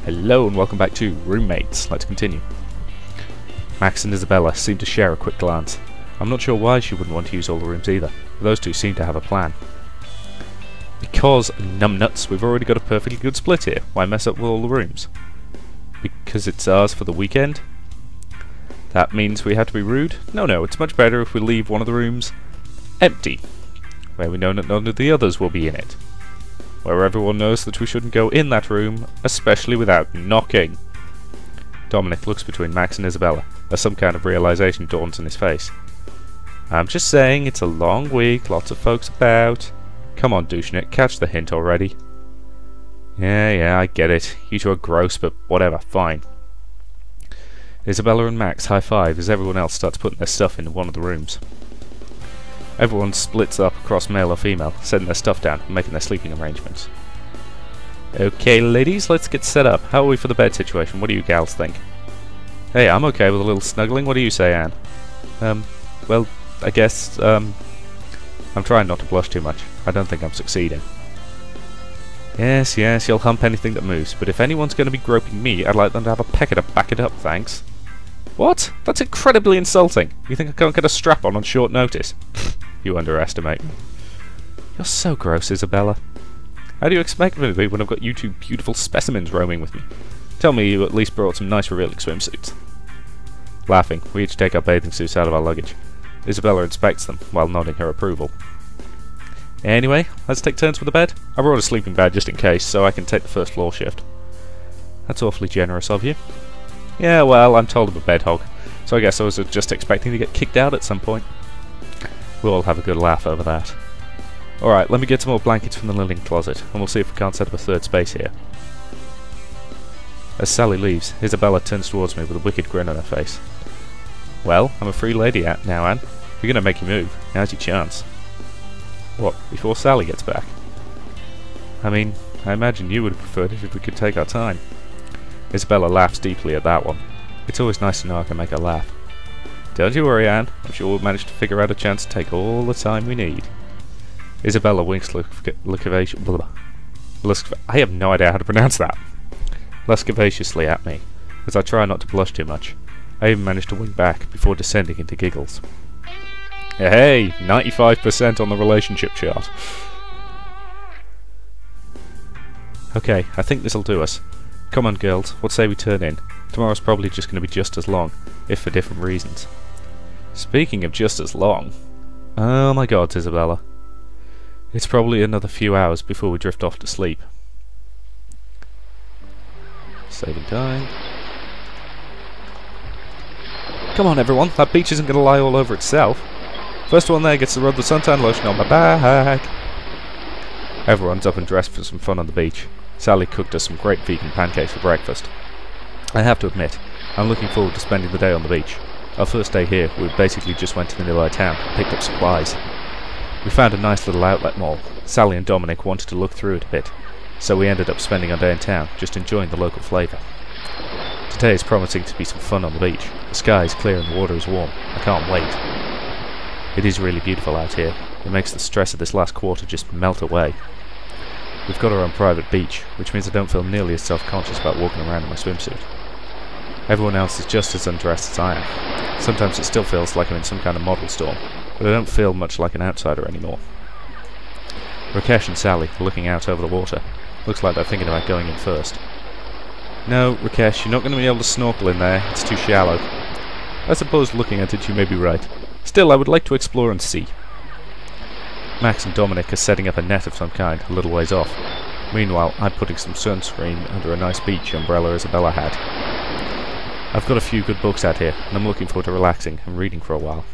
Hello and welcome back to Roommates. Let's continue. Max and Isabella seem to share a quick glance. I'm not sure why she wouldn't want to use all the rooms either, but those two seem to have a plan. Because, numbnuts, we've already got a perfectly good split here. Why mess up with all the rooms? Because it's ours for the weekend? That means we have to be rude? No, it's much better if we leave one of the rooms empty, where we know that none of the others will be in it. Where everyone knows that we shouldn't go in that room, especially without knocking. Dominic looks between Max and Isabella, as some kind of realization dawns on his face. I'm just saying, it's a long week, lots of folks about. Come on, douchenick, catch the hint already. Yeah, I get it. You two are gross, but whatever, fine. Isabella and Max high-five as everyone else starts putting their stuff into one of the rooms. Everyone splits up across male or female, setting their stuff down and making their sleeping arrangements. Okay, ladies, let's get set up. How are we for the bed situation? What do you gals think? Hey, I'm okay with a little snuggling. What do you say, Anne? Well, I guess, I'm trying not to blush too much. I don't think I'm succeeding. Yes, you'll hump anything that moves, but if anyone's going to be groping me, I'd like them to have a pecker to back it up, thanks. What? That's incredibly insulting. You think I can't get a strap-on short notice? You underestimate me. You're so gross, Isabella. How do you expect me to be when I've got you two beautiful specimens roaming with me? Tell me you at least brought some nice revealing swimsuits. Laughing, we each take our bathing suits out of our luggage. Isabella inspects them, while nodding her approval. Anyway, let's take turns with the bed. I brought a sleeping bag just in case, so I can take the first floor shift. That's awfully generous of you. Yeah, well, I'm told I'm a bed hog, so I guess I was just expecting to get kicked out at some point. We'll all have a good laugh over that. Alright, let me get some more blankets from the linen closet, and we'll see if we can't set up a third space here. As Sally leaves, Isabella turns towards me with a wicked grin on her face. Well, I'm a free lady now, Anne. If you're going to make you move, now's your chance. What, before Sally gets back? I mean, I imagine you would have preferred it if we could take our time. Isabella laughs deeply at that one. It's always nice to know I can make her laugh. Don't you worry, Anne. I'm sure we'll manage to figure out a chance to take all the time we need. Isabella winks I have no idea how to pronounce that. Lasciviously at me, as I try not to blush too much. I even managed to wink back before descending into giggles. Hey, 95% on the relationship chart. Okay, I think this'll do us. Come on, girls, what say we turn in? Tomorrow's probably just going to be just as long, if for different reasons. Speaking of just as long... Oh my god, Isabella. It's probably another few hours before we drift off to sleep. Saving time. Come on, everyone, that beach isn't going to lie all over itself. First one there gets to rub the suntan lotion on my back. Everyone's up and dressed for some fun on the beach. Sally cooked us some great vegan pancakes for breakfast. I have to admit, I'm looking forward to spending the day on the beach. Our first day here, we basically just went to the nearby town and picked up supplies. We found a nice little outlet mall. Sally and Dominic wanted to look through it a bit, so we ended up spending our day in town, just enjoying the local flavour. Today is promising to be some fun on the beach. The sky is clear and the water is warm. I can't wait. It is really beautiful out here. It makes the stress of this last quarter just melt away. We've got our own private beach, which means I don't feel nearly as self-conscious about walking around in my swimsuit. Everyone else is just as undressed as I am. Sometimes it still feels like I'm in some kind of model store, but I don't feel much like an outsider anymore. Rakesh and Sally are looking out over the water. Looks like they're thinking about going in first. No, Rakesh, you're not going to be able to snorkel in there. It's too shallow. I suppose looking at it you may be right. Still, I would like to explore and see. Max and Dominic are setting up a net of some kind a little ways off. Meanwhile, I'm putting some sunscreen under a nice beach umbrella Isabella had. I've got a few good books out here, and I'm looking forward to relaxing and reading for a while.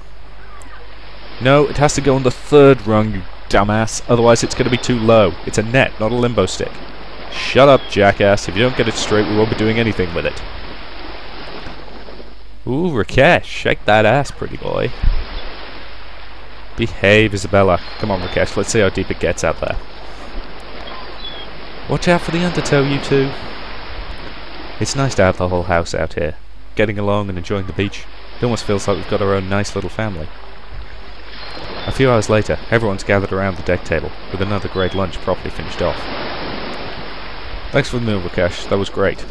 No, it has to go on the third rung, you dumbass, otherwise it's going to be too low. It's a net, not a limbo stick. Shut up, jackass. If you don't get it straight, we won't be doing anything with it. Ooh, Rakesh, shake that ass, pretty boy. Behave, Isabella. Come on, Rakesh, let's see how deep it gets out there. Watch out for the undertow, you two. It's nice to have the whole house out here. Getting along and enjoying the beach. It almost feels like we've got our own nice little family. A few hours later, everyone's gathered around the deck table, with another great lunch properly finished off. Thanks for the meal, Rakesh. That was great.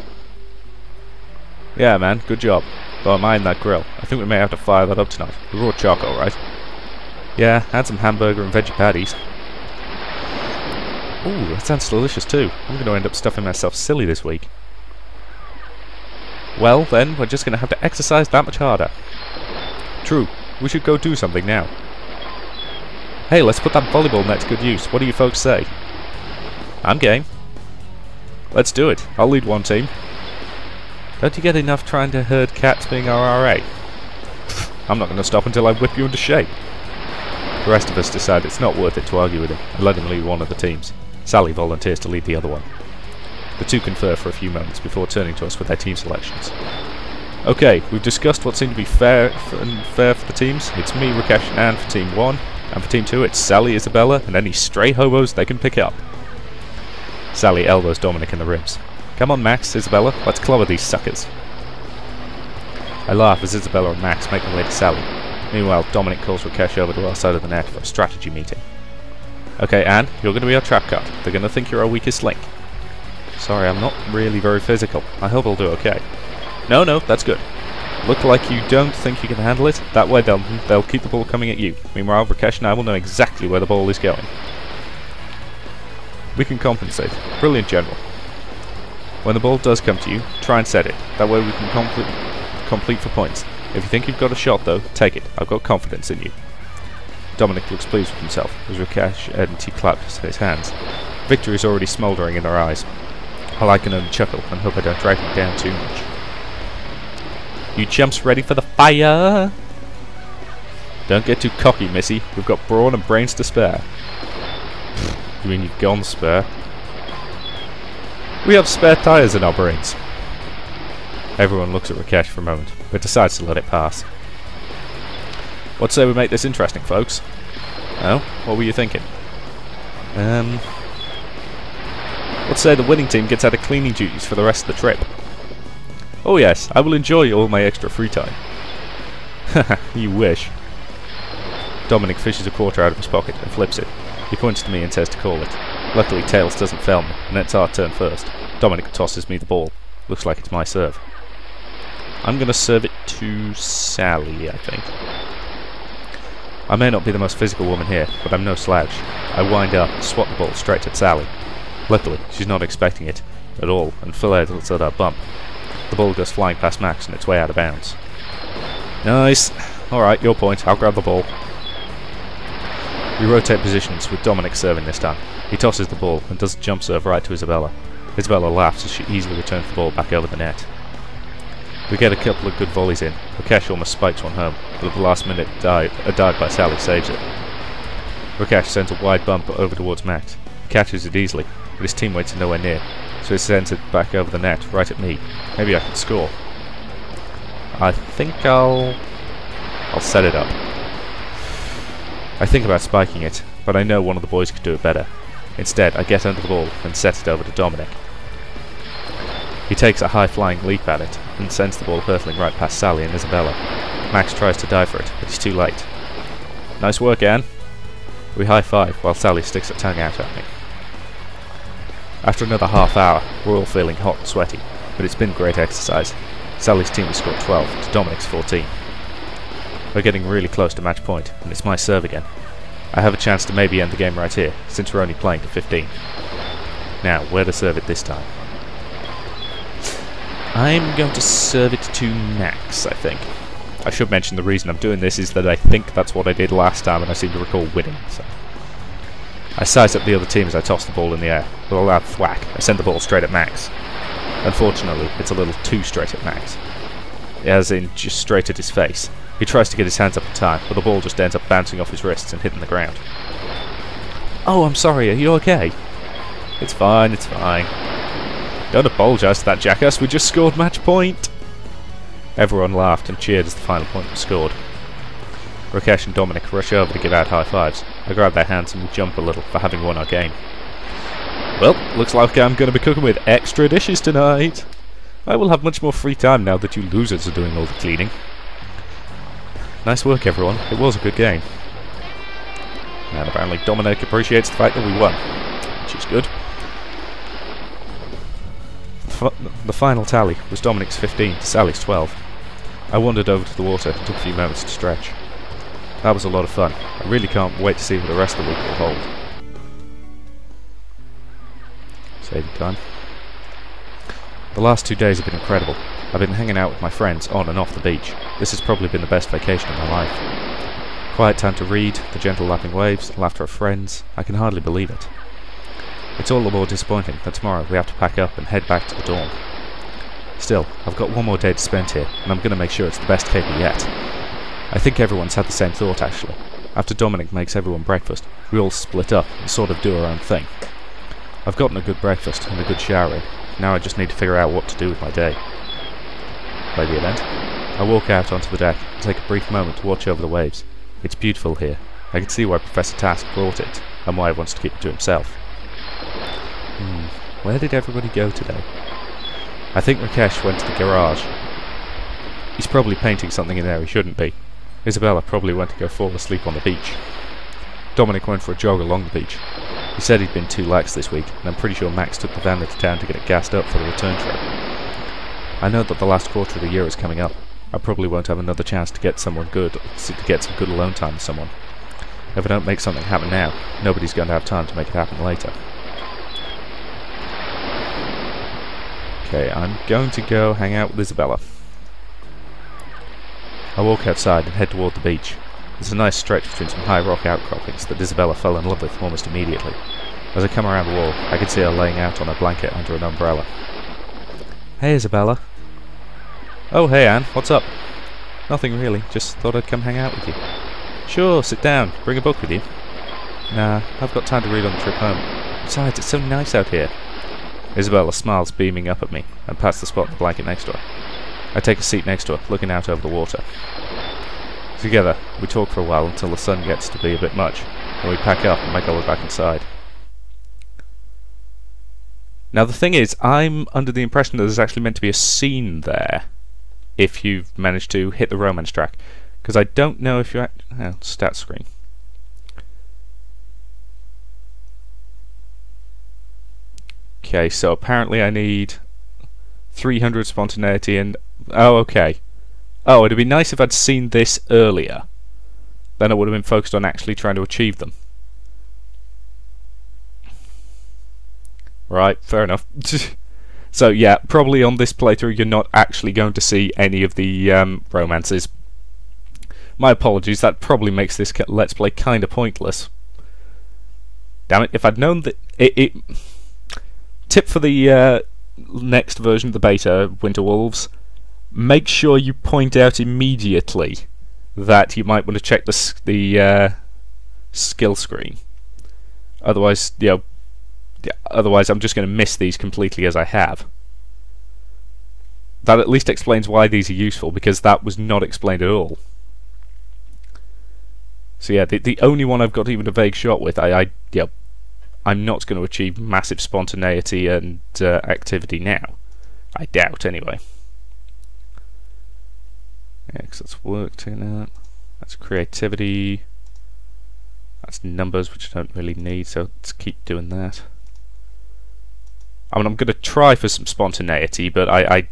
Yeah, man, good job. Though I'm eyeing that grill. I think we may have to fire that up tonight. The raw choco, right? Yeah, add some hamburger and veggie patties. Ooh, that sounds delicious too. I'm going to end up stuffing myself silly this week. Well, then, we're just going to have to exercise that much harder. True. We should go do something now. Hey, let's put that volleyball net to good use. What do you folks say? I'm game. Let's do it. I'll lead one team. Don't you get enough trying to herd cats being RRA? I'm not going to stop until I whip you into shape. The rest of us decide it's not worth it to argue with him and let him lead one of the teams. Sally volunteers to lead the other one. The two confer for a few moments before turning to us with their team selections. Okay, we've discussed what seemed to be fair for the teams. It's me, Rakesh, and Anne for Team 1, and for Team 2 it's Sally, Isabella, and any stray hobos they can pick up. Sally elbows Dominic in the ribs. Come on, Max, Isabella, let's clobber these suckers. I laugh as Isabella and Max make their way to Sally. Meanwhile, Dominic calls Rakesh over to our side of the net for a strategy meeting. Okay, Anne, you're going to be our trap card. They're going to think you're our weakest link. Sorry, I'm not really very physical. I hope I'll do okay. No, that's good. Look like you don't think you can handle it. That way they'll keep the ball coming at you. Meanwhile, Rakesh and I will know exactly where the ball is going. We can compensate. Brilliant, General. When the ball does come to you, try and set it. That way we can complete for points. If you think you've got a shot though, take it. I've got confidence in you. Dominic looks pleased with himself as Rakesh and he claps his hands. Victory is already smouldering in their eyes. While I can only chuckle and hope I don't drag him down too much. You chumps ready for the fire? Don't get too cocky, missy. We've got brawn and brains to spare. You mean you've gone spare? We have spare tyres in our brains. Everyone looks at Rakesh for a moment, but decides to let it pass. What say we make this interesting, folks? Oh, what were you thinking? Let's say the winning team gets out of cleaning duties for the rest of the trip. Oh yes, I will enjoy all my extra free time. Haha, you wish. Dominic fishes a quarter out of his pocket and flips it. He points to me and says to call it. Luckily Tails doesn't fail me, and it's our turn first. Dominic tosses me the ball. Looks like it's my serve. I'm going to serve it to Sally, I think. I may not be the most physical woman here, but I'm no slouch. I wind up and swat the ball straight at Sally. Luckily, she's not expecting it at all, and Philae lets out a bump. The ball goes flying past Max and its way out of bounds. Nice. Alright, your point. I'll grab the ball. We rotate positions with Dominic serving this time. He tosses the ball and does a jump serve right to Isabella. Isabella laughs as she easily returns the ball back over the net. We get a couple of good volleys in. Rakesh almost spikes one home, but at the last minute a dive by Sally saves it. Rakesh sends a wide bump over towards Max. He catches it easily, but his teammates are nowhere near, so he sends it back over the net, right at me. Maybe I can score. I think I'll set it up. I think about spiking it, but I know one of the boys could do it better. Instead, I get under the ball and set it over to Dominic. He takes a high-flying leap at it and sends the ball hurtling right past Sally and Isabella. Max tries to dive for it, but he's too late. Nice work, Anne. We high-five while Sally sticks her tongue out at me. After another half hour, we're all feeling hot and sweaty, but it's been great exercise. Sally's team has scored 12 to Dominic's 14. We're getting really close to match point, and it's my serve again. I have a chance to maybe end the game right here, since we're only playing to 15. Now, where to serve it this time? I'm going to serve it to Max, I think. I should mention the reason I'm doing this is that I think that's what I did last time and I seem to recall winning. So. I size up the other team as I toss the ball in the air. With a loud thwack, I send the ball straight at Max. Unfortunately, it's a little too straight at Max. As in, just straight at his face. He tries to get his hands up in time, but the ball just ends up bouncing off his wrists and hitting the ground. Oh, I'm sorry, are you okay? It's fine, it's fine. Don't apologise to that jackass, we just scored match point! Everyone laughed and cheered as the final point was scored. Rakesh and Dominic rush over to give out high fives. I grab their hands and we jump a little for having won our game. Well, looks like I'm going to be cooking with extra dishes tonight. I will have much more free time now that you losers are doing all the cleaning. Nice work, everyone. It was a good game. And apparently Dominic appreciates the fact that we won, which is good. The final tally was Dominic's 15 to Sally's 12. I wandered over to the water and took a few moments to stretch. That was a lot of fun. I really can't wait to see what the rest of the week will hold. Saving time. The last 2 days have been incredible. I've been hanging out with my friends on and off the beach. This has probably been the best vacation of my life. Quiet time to read, the gentle lapping waves, the laughter of friends. I can hardly believe it. It's all the more disappointing that tomorrow we have to pack up and head back to the dorm. Still, I've got one more day to spend here, and I'm going to make sure it's the best caper yet. I think everyone's had the same thought, actually. After Dominic makes everyone breakfast, we all split up and sort of do our own thing. I've gotten a good breakfast and a good shower in. Now I just need to figure out what to do with my day. Play the event. I walk out onto the deck and take a brief moment to watch over the waves. It's beautiful here. I can see why Professor Task brought it, and why he wants to keep it to himself. Where did everybody go today? I think Rakesh went to the garage. He's probably painting something in there he shouldn't be. Isabella probably went to go fall asleep on the beach. Dominic went for a jog along the beach. He said he'd been too lax this week, and I'm pretty sure Max took the van into town to get it gassed up for the return trip. I know that the last quarter of the year is coming up. I probably won't have another chance to get some good alone time with someone. If I don't make something happen now, nobody's going to have time to make it happen later. Okay, I'm going to go hang out with Isabella. I walk outside and head toward the beach. There's a nice stretch between some high rock outcroppings that Isabella fell in love with almost immediately. As I come around the wall, I can see her laying out on a blanket under an umbrella. Hey, Isabella. Oh, hey, Anne. What's up? Nothing really. Just thought I'd come hang out with you. Sure, sit down. Bring a book with you. Nah, I've got time to read on the trip home. Besides, it's so nice out here. Isabella smiles, beaming up at me, and pats the spot on the blanket next to her. I take a seat next to her, looking out over the water. Together, we talk for a while until the sun gets to be a bit much, and we pack up and make our way back inside. Now the thing is, I'm under the impression that there's actually meant to be a scene there, if you've managed to hit the romance track, because I don't know if you stat screen. Okay, so apparently I need 300 spontaneity and... oh, okay. Oh, it'd be nice if I'd seen this earlier. Then I would have been focused on actually trying to achieve them. Right, fair enough. So yeah, probably on this playthrough you're not actually going to see any of the romances. My apologies, that probably makes this Let's Play kinda pointless. Damn it, if I'd known that... Tip for the next version of the beta, Winter Wolves, make sure you point out immediately that you might want to check the skill screen. Otherwise, otherwise I'm just going to miss these completely as I have. That at least explains why these are useful, because that was not explained at all. So yeah, the only one I've got even a vague shot with, I'm not going to achieve massive spontaneity and activity now. I doubt, anyway. Yeah, because that's worked in it. That's creativity. That's numbers, which I don't really need, so let's keep doing that. I mean, I'm going to try for some spontaneity, but I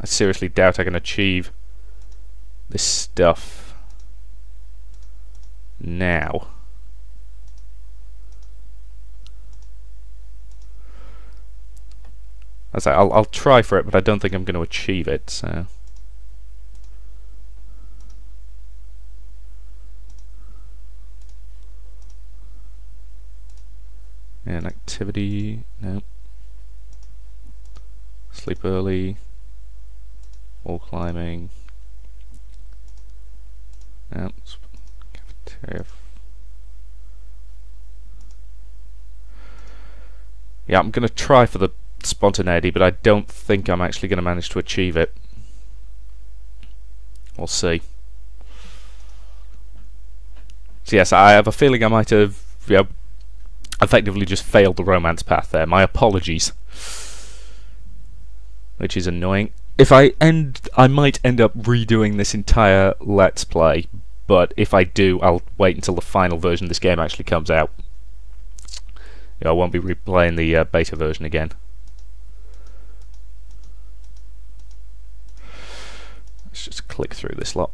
seriously doubt I can achieve this stuff now. I'll try for it, but I don't think I'm going to achieve it, so... And activity, no. Sleep early. Wall climbing. No. Cafeteria. Yeah, I'm going to try for the spontaneity, but I don't think I'm actually going to manage to achieve it. We'll see. So yes, I have a feeling I might have effectively just failed the romance path there. My apologies. Which is annoying. If I might end up redoing this entire Let's Play, but if I do, I'll wait until the final version of this game actually comes out. I won't be replaying the beta version again. Just click through this lot.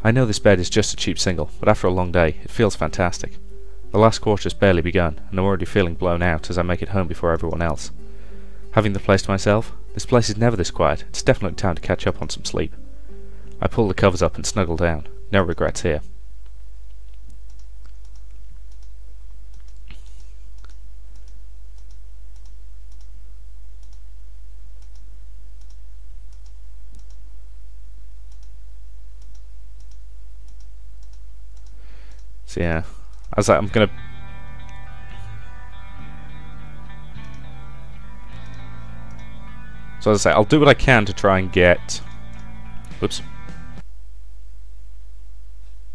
I know this bed is just a cheap single, but after a long day, it feels fantastic. The last quarter's barely begun, and I'm already feeling blown out as I make it home before everyone else. Having the place to myself, this place is never this quiet. It's definitely time to catch up on some sleep. I pull the covers up and snuggle down. No regrets here. So yeah, as I'm gonna... So as I say, I'll do what I can to try and get... Whoops.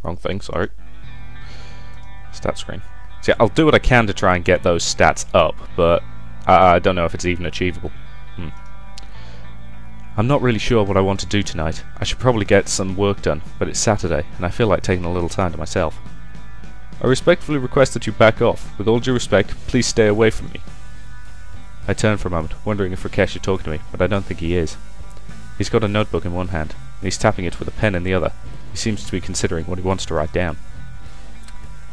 Wrong thing, sorry. Stat screen. So yeah, I'll do what I can to try and get those stats up, but I don't know if it's even achievable. I'm not really sure what I want to do tonight. I should probably get some work done, but it's Saturday, and I feel like taking a little time to myself. I respectfully request that you back off. With all due respect, please stay away from me. I turn for a moment, wondering if Rakesh is talking to me, but I don't think he is. He's got a notebook in one hand, and he's tapping it with a pen in the other. He seems to be considering what he wants to write down.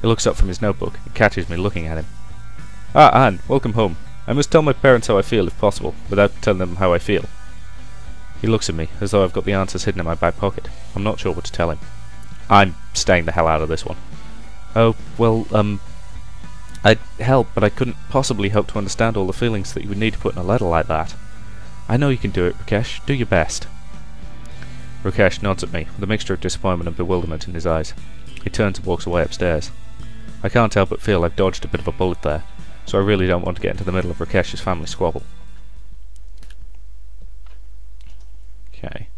He looks up from his notebook and catches me looking at him. Ah, Anne, welcome home. I must tell my parents how I feel if possible, without telling them how I feel. He looks at me, as though I've got the answers hidden in my back pocket. I'm not sure what to tell him. I'm staying the hell out of this one. Oh, well, I'd help, but I couldn't possibly hope to understand all the feelings that you would need to put in a letter like that. I know you can do it, Rakesh. Do your best. Rakesh nods at me, with a mixture of disappointment and bewilderment in his eyes. He turns and walks away upstairs. I can't help but feel I've dodged a bit of a bullet there, so I really don't want to get into the middle of Rakesh's family squabble. Okay.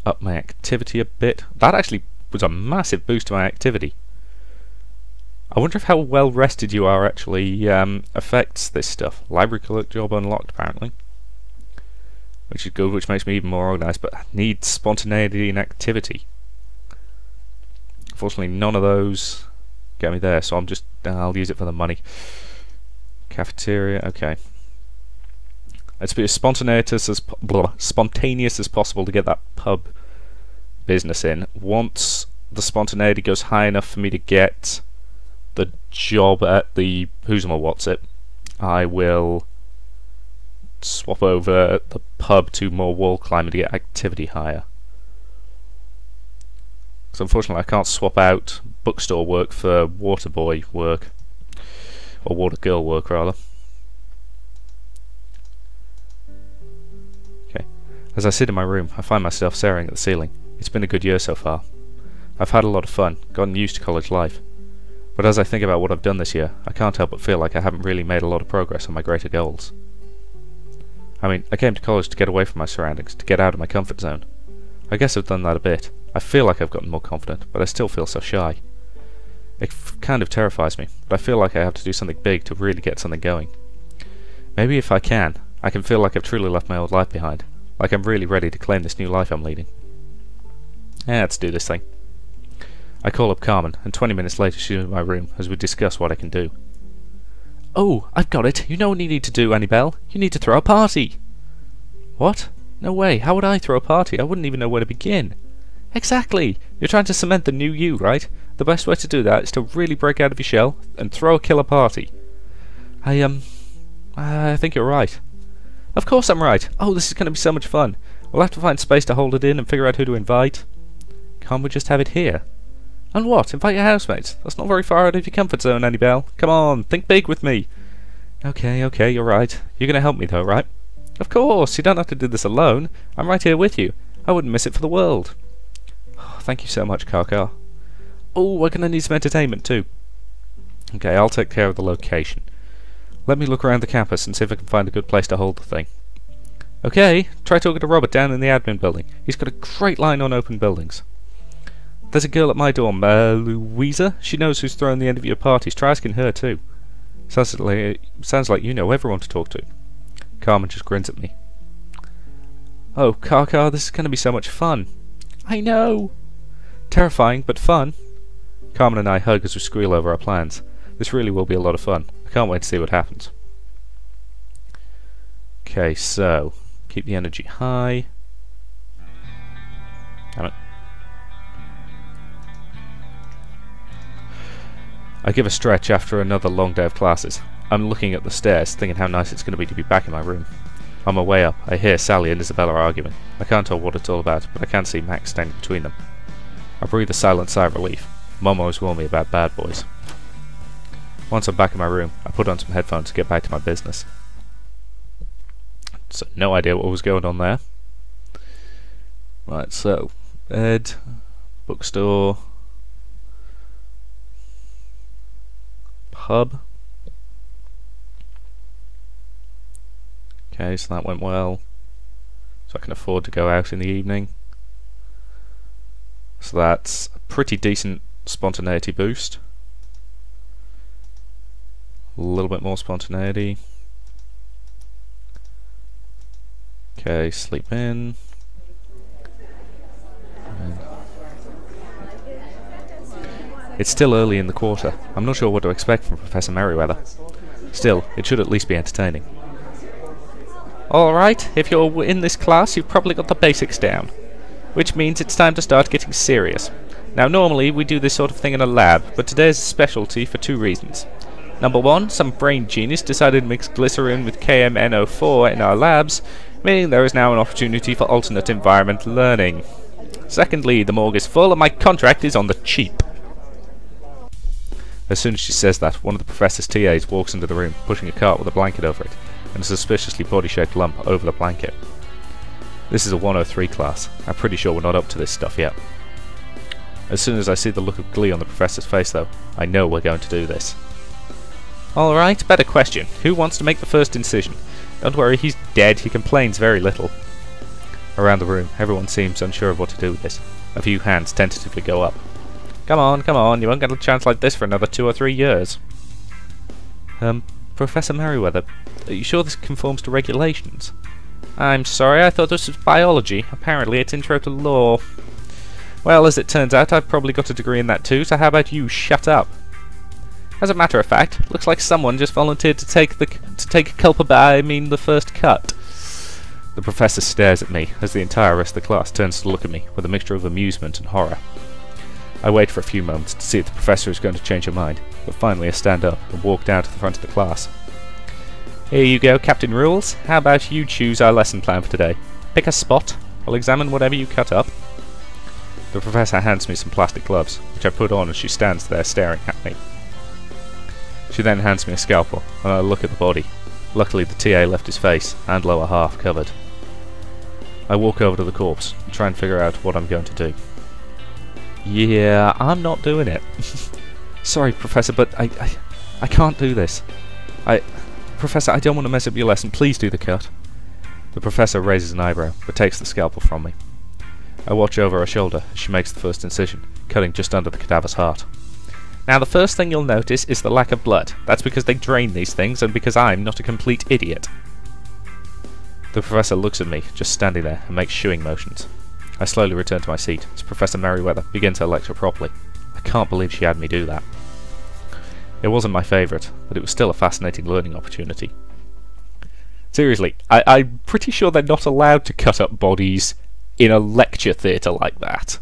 Up my activity a bit. That actually was a massive boost to my activity. I wonder if how well rested you are actually affects this stuff. Library clerk job unlocked, apparently. Which is good, which makes me even more organised, but I need spontaneity and activity. Unfortunately, none of those get me there, so I'll use it for the money. Cafeteria, okay. Let's be as spontaneous as possible to get that pub business in. Once the spontaneity goes high enough for me to get the job at the Who's-What's-It, I will swap over the pub to more wall climbing to get activity higher. So unfortunately I can't swap out bookstore work for water boy work, or water girl work rather. Okay, as I sit in my room I find myself staring at the ceiling. It's been a good year so far. I've had a lot of fun, gotten used to college life. But as I think about what I've done this year, I can't help but feel like I haven't really made a lot of progress on my greater goals. I mean, I came to college to get away from my surroundings, to get out of my comfort zone. I guess I've done that a bit. I feel like I've gotten more confident, but I still feel so shy. It kind of terrifies me, but I feel like I have to do something big to really get something going. Maybe if I can feel like I've truly left my old life behind, like I'm really ready to claim this new life I'm leading. Let's do this thing. I call up Carmen, and 20 minutes later she's in my room as we discuss what I can do. Oh, I've got it! You know what you need to do, Annabelle. You need to throw a party! What? No way, how would I throw a party? I wouldn't even know where to begin. Exactly! You're trying to cement the new you, right? The best way to do that is to really break out of your shell and throw a killer party. I think you're right. Of course I'm right! Oh, this is going to be so much fun! We'll have to find space to hold it in and figure out who to invite. Can't we just have it here? And what? Invite your housemates? That's not very far out of your comfort zone, Annabelle. Come on, think big with me. Okay, you're right. You're going to help me though, right? Of course, you don't have to do this alone. I'm right here with you. I wouldn't miss it for the world. Oh, thank you so much, Karkar. Oh, we're going to need some entertainment too. Okay, I'll take care of the location. Let me look around the campus and see if I can find a good place to hold the thing. Okay, try talking to Robert down in the admin building. He's got a great line on open buildings. There's a girl at my dorm, Louisa. She knows who's throwing the end of your parties. Try asking her too. Sounds like you know everyone to talk to. Carmen just grins at me. Oh, Karkar, this is going to be so much fun. I know! Terrifying, but fun. Carmen and I hug as we squeal over our plans. This really will be a lot of fun. I can't wait to see what happens. Okay, so keep the energy high. Damn it. I give a stretch after another long day of classes. I'm looking at the stairs, thinking how nice it's going to be back in my room. On my way up, I hear Sally and Isabella arguing. I can't tell what it's all about, but I can see Max standing between them. I breathe a silent sigh of relief. Mum always warned me about bad boys. Once I'm back in my room, I put on some headphones to get back to my business. So, no idea what was going on there. Right, so, bed, bookstore, pub. Okay, so that went well. So I can afford to go out in the evening. So that's a pretty decent spontaneity boost. A little bit more spontaneity. Okay, sleep in. It's still early in the quarter. I'm not sure what to expect from Professor Merriweather. Still, it should at least be entertaining. Alright, if you're in this class, you've probably got the basics down. Which means it's time to start getting serious. Now normally we do this sort of thing in a lab, but today's a specialty for two reasons. Number one, some brain genius decided to mix glycerin with KMNO4 in our labs, meaning there is now an opportunity for alternate environment learning. Secondly, the morgue is full and my contract is on the cheap. As soon as she says that, one of the professor's TAs walks into the room, pushing a cart with a blanket over it, and a suspiciously body-shaped lump over the blanket. This is a 103 class. I'm pretty sure we're not up to this stuff yet. As soon as I see the look of glee on the professor's face though, I know we're going to do this. Alright, better question. Who wants to make the first incision? Don't worry, he's dead, he complains very little. Around the room, everyone seems unsure of what to do with this. A few hands tentatively go up. Come on, you won't get a chance like this for another 2 or 3 years. Professor Merriweather, are you sure this conforms to regulations? I'm sorry, I thought this was biology. Apparently it's intro to law. Well, as it turns out, I've probably got a degree in that too, so how about you shut up? As a matter of fact, looks like someone just volunteered to take the first cut. The professor stares at me as the entire rest of the class turns to look at me with a mixture of amusement and horror. I wait for a few moments to see if the professor is going to change her mind, but finally I stand up and walk down to the front of the class. Here you go, Captain Rules. How about you choose our lesson plan for today? Pick a spot. I'll examine whatever you cut up. The professor hands me some plastic gloves, which I put on as she stands there staring at me. She then hands me a scalpel, and I look at the body. Luckily the TA left his face and lower half covered. I walk over to the corpse and try and figure out what I'm going to do. Yeah, I'm not doing it. Sorry, Professor, but I can't do this. Professor, I don't want to mess up your lesson. Please do the cut. The Professor raises an eyebrow, but takes the scalpel from me. I watch over her shoulder as she makes the first incision, cutting just under the cadaver's heart. Now the first thing you'll notice is the lack of blood. That's because they drain these things, and because I'm not a complete idiot. The Professor looks at me, just standing there, and makes shooing motions. I slowly return to my seat as Professor Merriweather begins her lecture properly. I can't believe she had me do that. It wasn't my favourite, but it was still a fascinating learning opportunity. Seriously, I'm pretty sure they're not allowed to cut up bodies in a lecture theatre like that.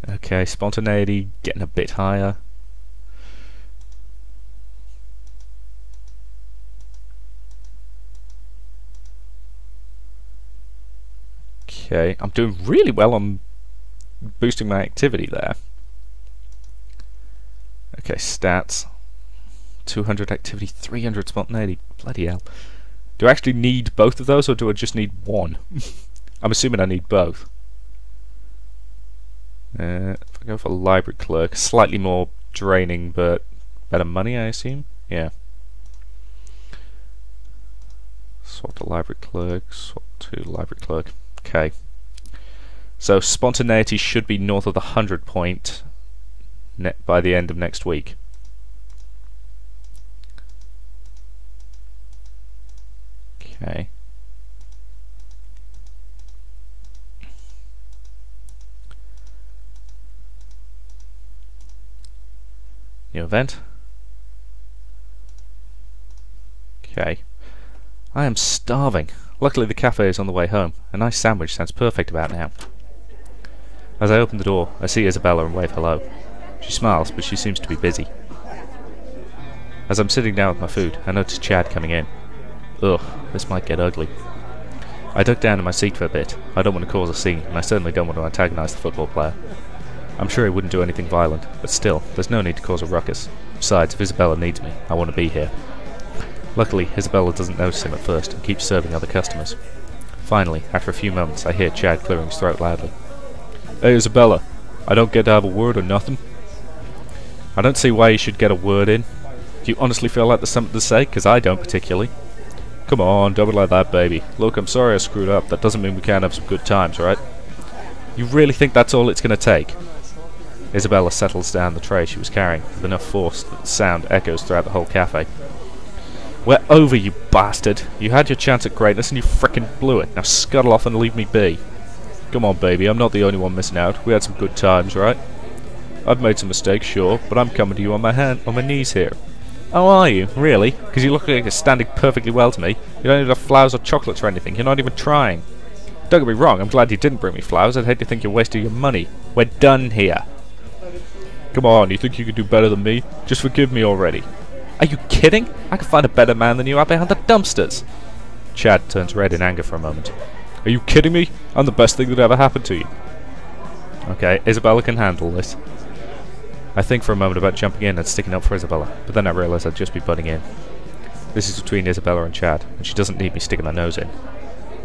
Okay, spontaneity getting a bit higher. Okay, I'm doing really well on boosting my activity there. Okay, stats. 200 activity, 300 spontaneity. Bloody hell. Do I actually need both of those, or do I just need one? I'm assuming I need both. If I go for library clerk, slightly more draining, but better money, I assume? Yeah. Swap to library clerk, swap to library clerk. Okay. So spontaneity should be north of the 100 point by the end of next week. Okay. New event. Okay. I am starving. Luckily the cafe is on the way home. A nice sandwich sounds perfect about now. As I open the door, I see Isabella and wave hello. She smiles, but she seems to be busy. As I'm sitting down with my food, I notice Chad coming in. Ugh, this might get ugly. I duck down in my seat for a bit. I don't want to cause a scene, and I certainly don't want to antagonise the football player. I'm sure he wouldn't do anything violent, but still, there's no need to cause a ruckus. Besides, if Isabella needs me, I want to be here. Luckily, Isabella doesn't notice him at first and keeps serving other customers. Finally, after a few moments, I hear Chad clearing his throat loudly. Hey Isabella, I don't get to have a word or nothing? I don't see why you should get a word in. Do you honestly feel like there's something to say? Because I don't particularly. Come on, don't be like that, baby. Look, I'm sorry I screwed up. That doesn't mean we can't have some good times, right? You really think that's all it's going to take? Isabella settles down the tray she was carrying with enough force that the sound echoes throughout the whole cafe. We're over, you bastard. You had your chance at greatness and you frickin' blew it. Now scuttle off and leave me be. Come on, baby, I'm not the only one missing out. We had some good times, right? I've made some mistakes, sure, but I'm coming to you on my knees here. Oh, are you? Really? Because you look like you're standing perfectly well to me. You don't need have flowers or chocolates or anything. You're not even trying. Don't get me wrong, I'm glad you didn't bring me flowers. I'd hate to think you're wasting your money. We're done here. Come on, you think you could do better than me? Just forgive me already. Are you kidding? I could find a better man than you out behind the dumpsters. Chad turns red in anger for a moment. Are you kidding me? I'm the best thing that ever happened to you. Okay, Isabella can handle this. I think for a moment about jumping in and sticking up for Isabella, but then I realise I'd just be butting in. This is between Isabella and Chad, and she doesn't need me sticking my nose in.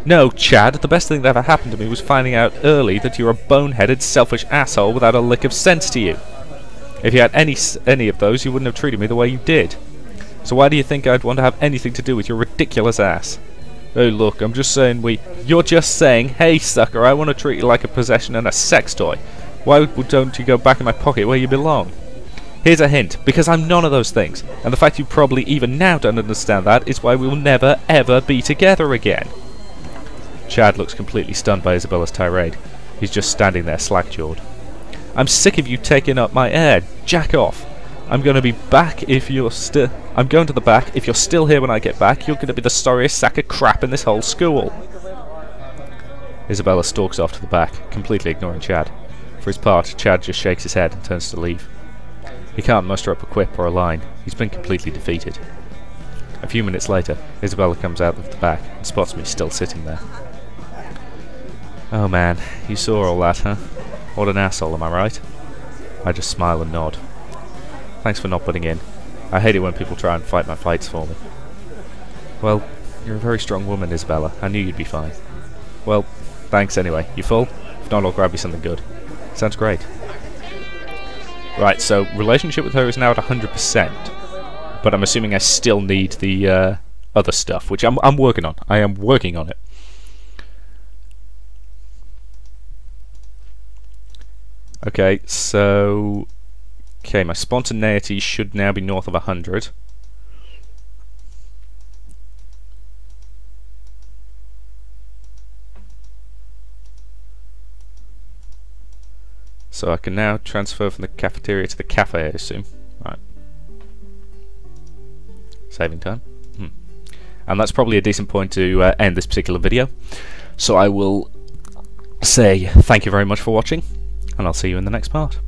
No, Chad, the best thing that ever happened to me was finding out early that you're a boneheaded, selfish asshole without a lick of sense to you. If you had any of those, you wouldn't have treated me the way you did. So why do you think I'd want to have anything to do with your ridiculous ass? Hey, look, I'm just saying You're just saying, hey, sucker, I want to treat you like a possession and a sex toy. Why don't you go back in my pocket where you belong? Here's a hint, because I'm none of those things, and the fact you probably even now don't understand that is why we will never, ever be together again. Chad looks completely stunned by Isabella's tirade. He's just standing there slack-jawed. I'm sick of you taking up my air. Jack off. I'm going to be back if you're still... I'm going to the back. If you're still here when I get back, you're going to be the sorriest sack of crap in this whole school. Isabella stalks off to the back, completely ignoring Chad. For his part, Chad just shakes his head and turns to leave. He can't muster up a quip or a line. He's been completely defeated. A few minutes later, Isabella comes out of the back and spots me still sitting there. Oh man, you saw all that, huh? What an asshole, am I right? I just smile and nod. Thanks for not butting in. I hate it when people try and fight my fights for me. Well, you're a very strong woman, Isabella. I knew you'd be fine. Well, thanks anyway. You full? If not, I'll grab you something good. Sounds great. Right, so relationship with her is now at 100%, but I'm assuming I still need the other stuff, which I'm working on. I am working on it. Okay, so... Okay, my spontaneity should now be north of 100. So I can now transfer from the cafeteria to the cafe, I assume. Right. Saving time. And that's probably a decent point to end this particular video. So I will say thank you very much for watching, and I'll see you in the next part.